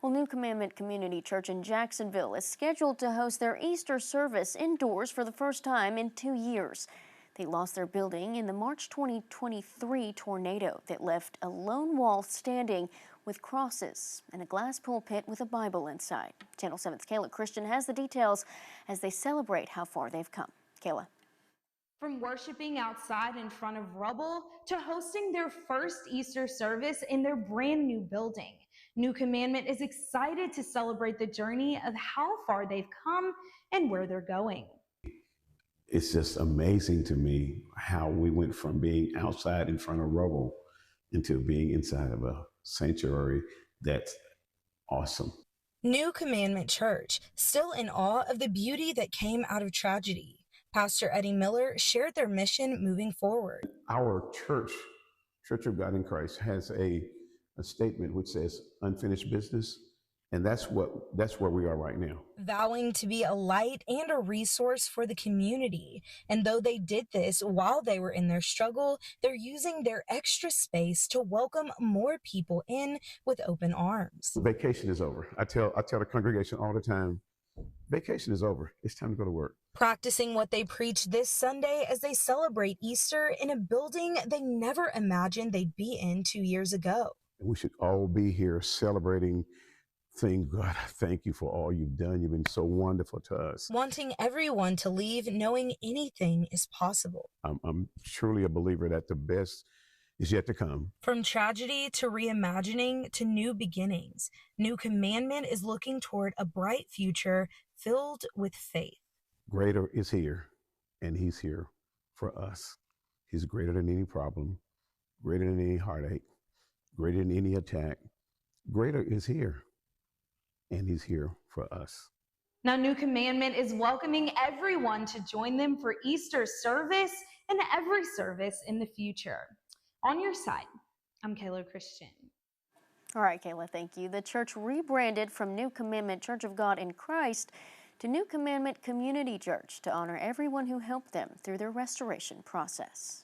Well, New Commandment Community Church in Jacksonville is scheduled to host their Easter service indoors for the first time in 2 years. They lost their building in the March 2023 tornado that left a lone wall standing with crosses and a glass pulpit with a Bible inside. Channel 7's Kayla Christian has the details as they celebrate how far they've come. Kayla. From worshiping outside in front of rubble to hosting their first Easter service in their brand new building, New Commandment is excited to celebrate the journey of how far they've come and where they're going. It's just amazing to me how we went from being outside in front of rubble into being inside of a sanctuary. That's awesome. New Commandment Church, still in awe of the beauty that came out of tragedy. Pastor Eddie Miller shared their mission moving forward. Our church, Church of God in Christ, has a statement which says unfinished business. And that's where we are right now. Vowing to be a light and a resource for the community. And though they did this while they were in their struggle, they're using their extra space to welcome more people in with open arms. Vacation is over. I tell the congregation all the time, vacation is over. It's time to go to work. Practicing what they preach this Sunday as they celebrate Easter in a building they never imagined they'd be in 2 years ago. We should all be here celebrating, saying, God, thank you for all you've done. You've been so wonderful to us. Wanting everyone to leave knowing anything is possible. I'm truly a believer that the best is yet to come. From tragedy to reimagining to new beginnings, New Commandment is looking toward a bright future filled with faith. Greater is here, and he's here for us. He's greater than any problem, greater than any heartache, greater than any attack. Greater is here, and he's here for us. Now, New Commandment is welcoming everyone to join them for Easter service and every service in the future. On your side, I'm Kayla Christian. All right, Kayla, thank you. The church rebranded from New Commandment Church of God in Christ to New Commandment Community Church to honor everyone who helped them through their restoration process.